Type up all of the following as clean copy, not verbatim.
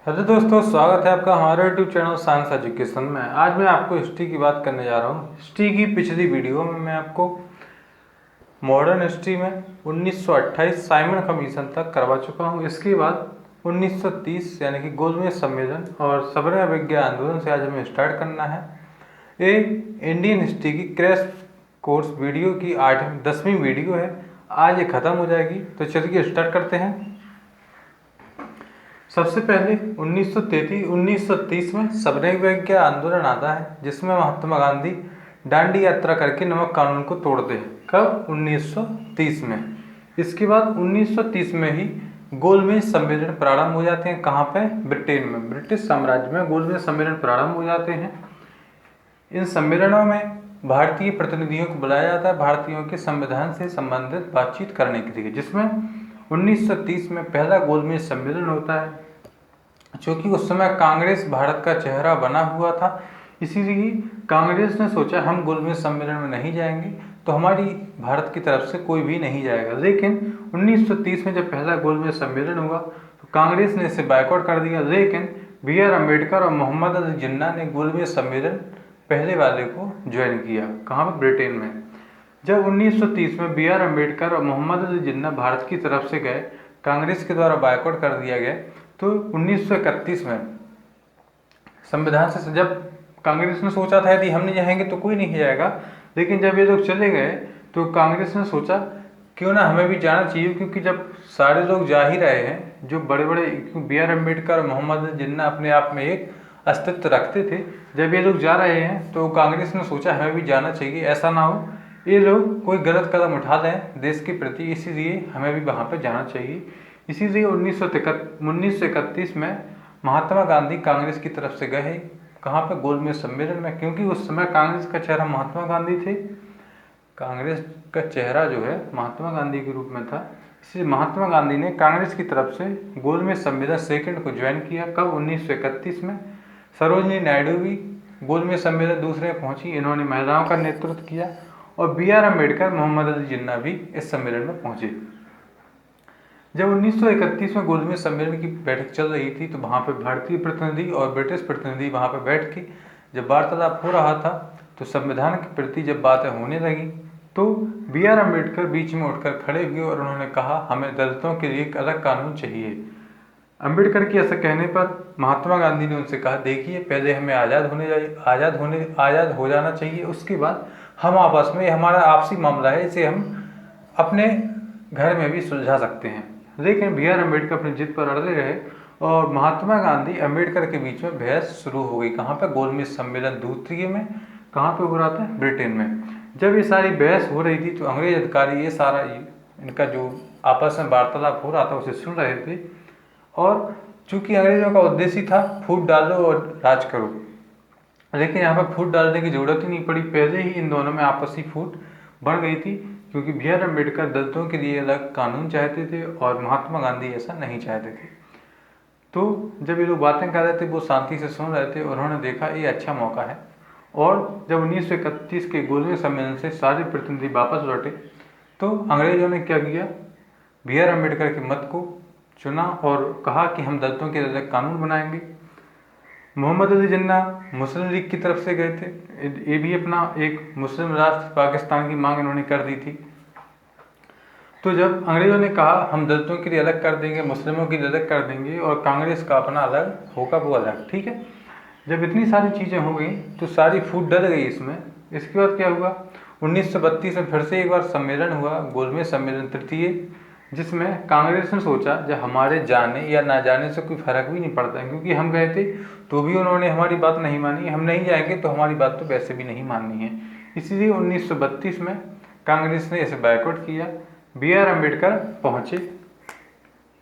Hello दोस्तों, स्वागत है आपका हमारे यूट्यूब चैनल साइंस एजुकेशन में। आज मैं आपको हिस्ट्री की बात करने जा रहा हूँ। हिस्ट्री की पिछली वीडियो में मैं आपको मॉडर्न हिस्ट्री में 1928 साइमन कमीशन तक करवा चुका हूँ। इसके बाद 1930 यानी कि गोलमेज सम्मेलन और सब्र अवज्ञा आंदोलन से आज हमें स्टार्ट करना है। ये इंडियन हिस्ट्री की क्रैश कोर्स वीडियो की 10वीं वीडियो है। आज ये ख़त्म हो जाएगी, तो चलिए स्टार्ट करते हैं। सबसे पहले 1930 में सब्रअवज्ञा आंदोलन आता है, जिसमें महात्मा गांधी दांडी यात्रा करके नमक कानून को तोड़ते हैं। कब? 1930 में। इसके बाद 1930 में ही गोलमेज सम्मेलन प्रारंभ हो जाते हैं। कहाँ पे? ब्रिटेन में, ब्रिटिश साम्राज्य में गोलमेज सम्मेलन प्रारंभ हो जाते हैं। इन सम्मेलनों में भारतीय प्रतिनिधियों को बुलाया जाता है भारतीयों के संविधान से संबंधित बातचीत करने के लिए, जिसमें 1930 में पहला गोलमेज सम्मेलन होता है। क्योंकि उस समय कांग्रेस भारत का चेहरा बना हुआ था, इसीलिए कांग्रेस ने सोचा हम गोलमेज सम्मेलन में नहीं जाएंगे, तो हमारी भारत की तरफ से कोई भी नहीं जाएगा। लेकिन 1930 में जब पहला गोलमेज सम्मेलन हुआ तो कांग्रेस ने इसे बायकॉट कर दिया। लेकिन B.R. अम्बेडकर और मोहम्मद अली जिन्ना ने गोलमेज सम्मेलन पहले वाले को ज्वाइन किया। कहाँ पर? ब्रिटेन में। जब 1930 में B.R. अम्बेडकर और मोहम्मद अली जिन्ना भारत की तरफ से गए, कांग्रेस के द्वारा बायकॉट कर दिया गया, तो 1931 में संविधान से जब कांग्रेस ने सोचा था यदि हम नहीं जाएंगे तो कोई नहीं जाएगा, लेकिन जब ये लोग चले गए तो कांग्रेस ने सोचा क्यों ना हमें भी जाना चाहिए, क्योंकि जब सारे लोग जा ही रहे हैं, जो बड़े बड़े B.R. अम्बेडकर और मोहम्मद अली जिन्ना अपने आप में एक अस्तित्व रखते थे, जब ये लोग जा रहे हैं तो कांग्रेस ने सोचा हमें भी जाना चाहिए। ऐसा ना हो ये लोग कोई गलत कदम उठा लें देश के प्रति, इसीलिए हमें भी वहाँ पर जाना चाहिए। इसीलिए 1931 में महात्मा गांधी कांग्रेस की तरफ से गए। कहाँ पे? गोलमेज सम्मेलन में, क्योंकि उस समय कांग्रेस का चेहरा महात्मा गांधी थे। कांग्रेस का चेहरा जो है महात्मा गांधी के रूप में था, इसलिए महात्मा गांधी ने कांग्रेस की तरफ से गोलमेज सम्मेलन सेकंड को ज्वाइन किया। कब? 1931 में। सरोजनी नायडू भी गोलमेज सम्मेलन दूसरे में पहुंची, इन्होंने महिलाओं का नेतृत्व किया। और B.R. अम्बेडकर, मोहम्मद अली जिन्ना भी इस सम्मेलन में पहुंचे। जब 1931 में गोलमेज सम्मेलन की बैठक चल रही थी, तो वहाँ पे भारतीय प्रतिनिधि और ब्रिटिश प्रतिनिधि वहाँ पे बैठ के जब वार्तालाप हो रहा था, तो संविधान के प्रति जब बातें होने लगी, तो B.R. अम्बेडकर बीच में उठकर खड़े हुए और उन्होंने कहा हमें दलितों के लिए एक अलग कानून चाहिए। अम्बेडकर के ऐसा कहने पर महात्मा गांधी ने उनसे कहा, देखिए पहले हमें आज़ाद हो जाना चाहिए, उसके बाद हम आपस में, हमारा आपसी मामला है, इसे हम अपने घर में भी सुलझा सकते हैं। लेकिन B.R. अम्बेडकर अपनी जिद पर अड़े रहे और महात्मा गांधी अम्बेडकर के बीच में बहस शुरू हो गई। कहाँ पर? गोलमेज सम्मेलन दूसरी में। कहाँ पे हो रहा था? ब्रिटेन में। जब ये सारी बहस हो रही थी तो अंग्रेज अधिकारी ये सारा इनका जो आपस में वार्तालाप हो रहा था उसे सुन रहे थे, और चूंकि अंग्रेजों का उद्देश्य था फूट डालो और राज करो, लेकिन यहाँ पर फूट डालने की जरूरत ही नहीं पड़ी। पहले ही इन दोनों में आपसी फूट बढ़ गई थी, क्योंकि B.R. अम्बेडकर दलितों के लिए अलग कानून चाहते थे और महात्मा गांधी ऐसा नहीं चाहते थे। तो जब ये लोग बातें कर रहे थे, वो शांति से सुन रहे थे और उन्होंने देखा ये अच्छा मौका है। और जब 1931 के गोलमेज सम्मेलन से सारे प्रतिनिधि वापस लौटे, तो अंग्रेजों ने क्या किया? B.R. अम्बेडकर के मत को चुना और कहा कि हम दलितों के लिए अलग कानून बनाएंगे। मोहम्मद अली जिन्ना मुस्लिम लीग की तरफ से गए थे, ये भी अपना एक मुस्लिम राष्ट्र पाकिस्तान की मांग इन्होंने कर दी थी। तो जब अंग्रेजों ने कहा हम दलितों के लिए अलग कर देंगे, मुस्लिमों के लिए अलग कर देंगे और कांग्रेस का अपना अलग होगा, वो अलग, ठीक है। जब इतनी सारी चीज़ें हो गई तो सारी फूट डल गई इसमें। इसके बाद क्या हुआ? 1932 में फिर से एक बार सम्मेलन हुआ, गोलमेज सम्मेलन तृतीय, जिसमें कांग्रेस ने सोचा जब हमारे जाने या ना जाने से कोई फर्क भी नहीं पड़ता है, क्योंकि हम गए थे तो भी उन्होंने हमारी बात नहीं मानी, हम नहीं जाएंगे तो हमारी बात तो वैसे भी नहीं माननी है। इसीलिए 1932 में कांग्रेस ने इसे बायकॉट किया। B.R. अम्बेडकर पहुंचे,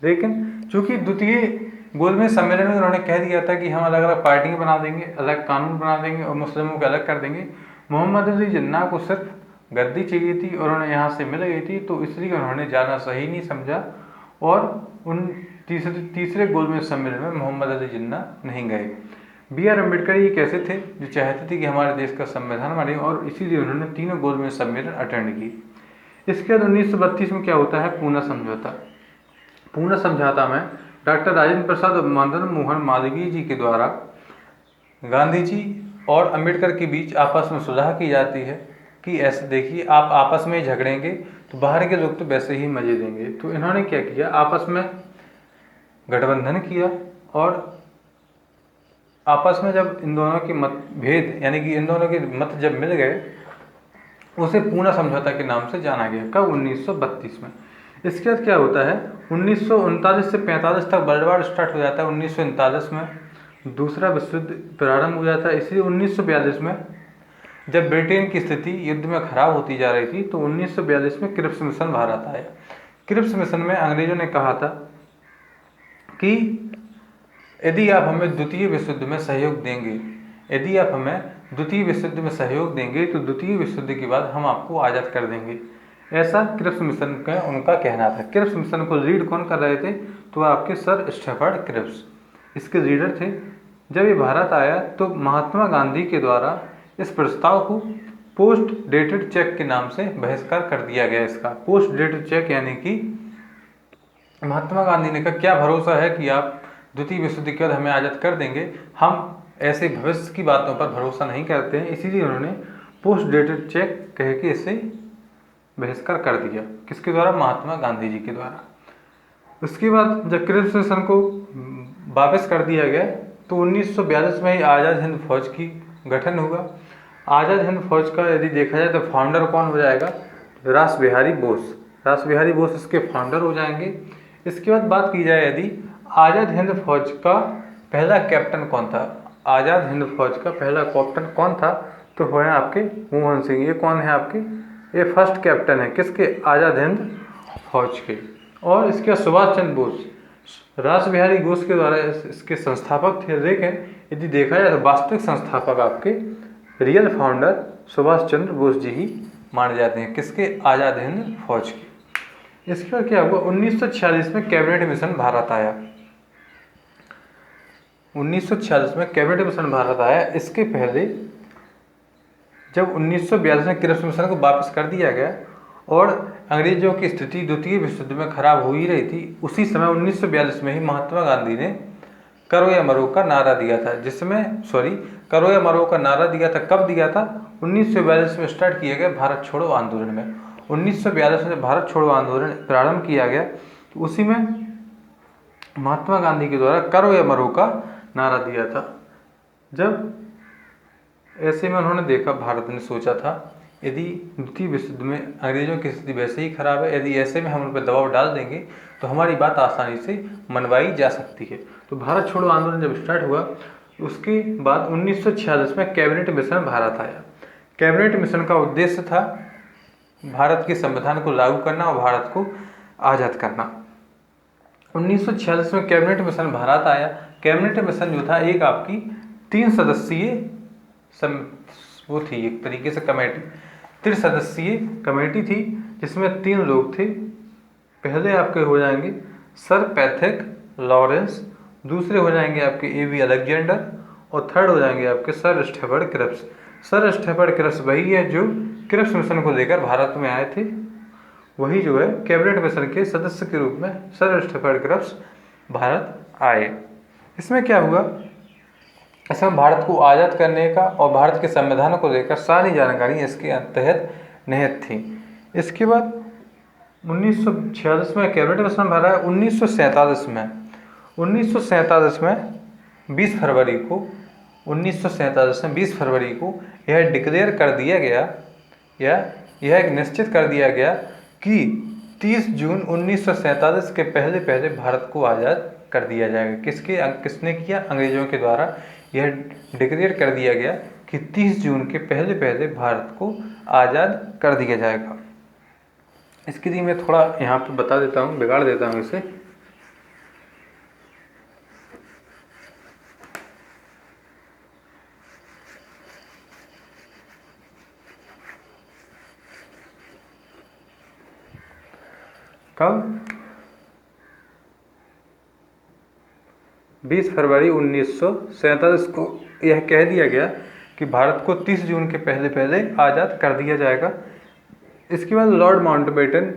लेकिन चूंकि द्वितीय गोलमेज सम्मेलन में उन्होंने कह दिया था कि हम अलग अलग पार्टियां बना देंगे, अलग कानून बना देंगे और मुस्लिमों को अलग कर देंगे, मोहम्मद अली जिन्ना को सिर्फ गद्दी चाहिए थी और उन्हें यहाँ से मिल गई थी, तो इसलिए उन्होंने जाना सही नहीं समझा और उन तीसरे गोलमेज सम्मेलन में मोहम्मद अली जिन्ना नहीं गए। B.R. अम्बेडकर ये कैसे थे जो चाहते थे कि हमारे देश का संविधान बने, और इसीलिए उन्होंने तीनों गोलमेज सम्मेलन अटेंड की। इसके बाद 1932 में क्या होता है? पूना समझौता। पूना समझौता में डॉक्टर राजेंद्र प्रसाद और मदन मोहन मालवीय जी के द्वारा गांधी जी और अंबेडकर के बीच आपस में सुलह की जाती है कि ऐसे देखिए, आप आपस में झगड़ेंगे तो बाहर के लोग तो वैसे ही मजे देंगे। तो इन्होंने क्या किया, आपस में गठबंधन किया और आपस में जब इन दोनों के मतभेद यानी कि इन दोनों के मत जब मिल गए, उसे पूना समझौता के नाम से जाना गया। कब? 1932 में। इसके बाद क्या होता है, 1939 से 45 तक वर्ल्ड वार स्टार्ट हो जाता है। 1939 में दूसरा विश्व युद्ध प्रारंभ हो जाता है। इसलिए 1942 में जब ब्रिटेन की स्थिति युद्ध में खराब होती जा रही थी तो 1942 में क्रिप्स मिशन भारत आया। क्रिप्स मिशन में अंग्रेजों ने कहा था कि यदि आप हमें द्वितीय विश्व युद्ध में सहयोग देंगे, यदि आप हमें द्वितीय विश्व युद्ध में सहयोग देंगे तो द्वितीय विश्व युद्ध के बाद हम आपको आज़ाद कर देंगे। ऐसा क्रिप्स मिशन का उनका कहना था। क्रिप्स मिशन को लीड कौन कर रहे थे? तो आपके सर स्टैफर्ड क्रिप्स इसके लीडर थे। जब ये भारत आया तो महात्मा गांधी के द्वारा इस प्रस्ताव को पोस्ट डेटेड चेक के नाम से बहिष्कार कर दिया गया। इसका पोस्ट डेटेड चेक यानी कि महात्मा गांधी ने कहा, क्या भरोसा है कि आप द्वितीय विश्व युद्ध के बाद हमें आज़ाद कर देंगे? हम ऐसे भविष्य की बातों पर भरोसा नहीं करते हैं। इसीलिए उन्होंने पोस्ट डेटेड चेक कह के इसे बहिष्कार कर दिया। किसके द्वारा? महात्मा गांधी जी के द्वारा। उसके बाद जब क्रिप्स मिशन को वापस कर दिया गया तो 1942 में ही आज़ाद हिंद फौज की गठन हुआ। आज़ाद हिंद फौज का यदि देखा जाए तो फाउंडर कौन हो जाएगा? रास बिहारी बोस। रास बिहारी बोस इसके फाउंडर हो जाएंगे। इसके बाद बात की जाए यदि आज़ाद हिंद फौज का पहला कैप्टन कौन था, आज़ाद हिंद फौज का पहला कैप्टन कौन था, तो वो है आपके मोहन सिंह। ये कौन है आपके? ये फर्स्ट कैप्टन है किसके? आज़ाद हिंद फौज के। और इसके सुभाष चंद्र बोस रास बिहारी बोस के द्वारा इसके संस्थापक थे, लेकिन यदि देखा जाए तो वास्तविक संस्थापक आपके रियल फाउंडर सुभाष चंद्र बोस जी ही माने जाते हैं। किसके? आज़ाद हिंद फौज के। इसके बाद क्या हुआ, 1946 में कैबिनेट मिशन भारत आया। 1946 में कैबिनेट मिशन भारत आया। इसके पहले जब 1942 में क्रिप्स मिशन को वापस कर दिया गया और अंग्रेजों की स्थिति द्वितीय विश्व युद्ध में खराब हो ही रही थी, उसी समय 1942 में ही महात्मा गांधी ने करो या मरो का नारा दिया था, करो या मरो का नारा दिया था। कब दिया था? 1942 में स्टार्ट किया गया भारत छोड़ो आंदोलन में। 1942 में भारत छोड़ो आंदोलन प्रारंभ किया गया तो उसी में महात्मा गांधी के द्वारा करो या मरो का नारा दिया था। जब ऐसे में उन्होंने देखा, भारत ने सोचा था यदि द्वितीय विश्व युद्ध में अंग्रेजों की स्थिति वैसे ही खराब है, यदि ऐसे में हम उन पर दबाव डाल देंगे तो हमारी बात आसानी से मनवाई जा सकती है। तो भारत छोड़ो आंदोलन जब स्टार्ट हुआ उसके बाद 1946 में कैबिनेट मिशन भारत आया। कैबिनेट मिशन का उद्देश्य था भारत के संविधान को लागू करना और भारत को आज़ाद करना। 1946 में कैबिनेट मिशन भारत आया। कैबिनेट मिशन जो था एक आपकी 3 सदस्यीय वो थी, एक तरीके से कमेटी, 3 सदस्यीय कमेटी थी जिसमें 3 लोग थे। पहले आपके हो जाएंगे सर पैट्रिक लॉरेंस, दूसरे हो जाएंगे आपके A.V. अलेक्जेंडर और थर्ड हो जाएंगे आपके sir Stafford Cripps. Sir Stafford Cripps वही है जो क्रिप्स मिशन को लेकर भारत में आए थे, वही जो है कैबिनेट मिशन के सदस्य के रूप में सर स्टैफर्ड क्रिप्स भारत आए। इसमें क्या हुआ, इसमें भारत को आज़ाद करने का और भारत के संविधान को लेकर सारी जानकारी इसके तहत निहित थी। इसके बाद 1946 में कैबिनेट मिशन भरा है। 1947 में 20 फरवरी को यह डिक्लेयर कर दिया गया या यह निश्चित कर दिया गया कि 30 जून 1947 के पहले भारत को आज़ाद कर दिया जाएगा। किसने किया? अंग्रेजों के द्वारा यह डिक्लेयर कर दिया गया कि 30 जून के पहले भारत को आज़ाद कर दिया जाएगा। इसके लिए मैं थोड़ा यहाँ पे बता देता हूँ, बिगाड़ देता हूँ इसे। कब? 20 फरवरी 1947 को यह कह दिया गया कि भारत को 30 जून के पहले आज़ाद कर दिया जाएगा। इसके बाद लॉर्ड माउंटबेटन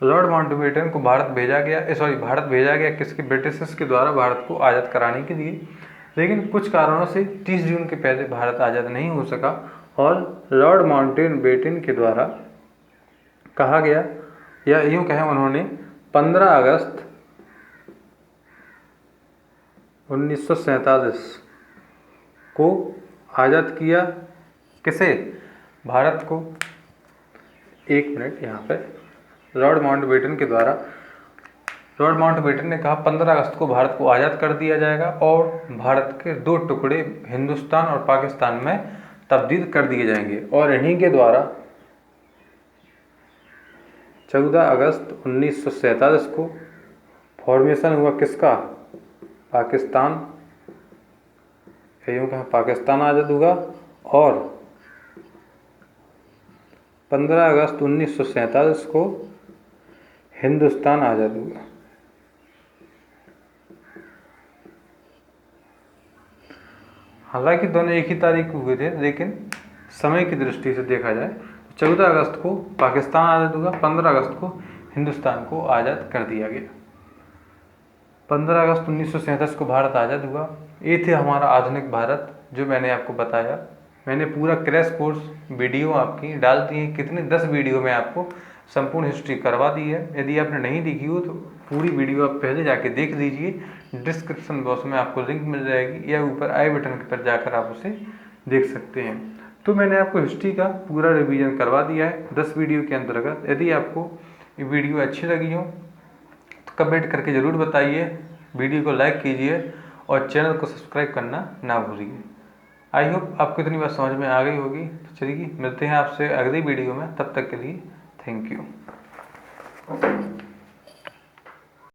लॉर्ड माउंटबेटन को भारत भेजा गया, भारत भेजा गया किसके, ब्रिटिशर्स के द्वारा भारत को आज़ाद कराने के लिए। लेकिन कुछ कारणों से 30 जून के पहले भारत आज़ाद नहीं हो सका और लॉर्ड माउंटबेटन के द्वारा कहा गया, या यूँ कहें उन्होंने 15 अगस्त 1947 को आज़ाद किया। किसे? भारत को। एक मिनट, यहाँ पे लॉर्ड माउंटबेटन के द्वारा, लॉर्ड माउंटबेटन ने कहा 15 अगस्त को भारत को आज़ाद कर दिया जाएगा और भारत के 2 टुकड़े हिंदुस्तान और पाकिस्तान में तब्दील कर दिए जाएंगे। और इन्हीं के द्वारा 14 अगस्त 1947 को फॉर्मेशन हुआ किसका? पाकिस्तान। यूँ कहा पाकिस्तान आज़ाद हुआ और 15 अगस्त 1947 को हिंदुस्तान आज़ाद हुआ। हालांकि दोनों एक ही तारीख को हुए थे, लेकिन समय की दृष्टि से देखा जाए 14 अगस्त को पाकिस्तान आज़ाद हुआ, 15 अगस्त को हिंदुस्तान को आज़ाद कर दिया गया। 15 अगस्त 1947 को भारत आज़ाद हुआ। ये थे हमारा आधुनिक भारत, जो मैंने आपको बताया। मैंने पूरा क्रैश कोर्स वीडियो आपकी डाल दी है। कितने 10 वीडियो में आपको संपूर्ण हिस्ट्री करवा दी है। यदि आपने नहीं देखी हो तो पूरी वीडियो आप पहले जाके देख लीजिए। डिस्क्रिप्शन बॉक्स में आपको लिंक मिल जाएगी या ऊपर आई बटन पर जाकर आप उसे देख सकते हैं। तो मैंने आपको हिस्ट्री का पूरा रिवीजन करवा दिया है 10 वीडियो के अंतर्गत। यदि आपको ये वीडियो अच्छी लगी हो तो कमेंट करके ज़रूर बताइए, वीडियो को लाइक कीजिए और चैनल को सब्सक्राइब करना ना भूलिए। आई होप आपको इतनी बात समझ में आ गई होगी। तो चलिए मिलते हैं आपसे अगली वीडियो में, तब तक के लिए थैंक यू।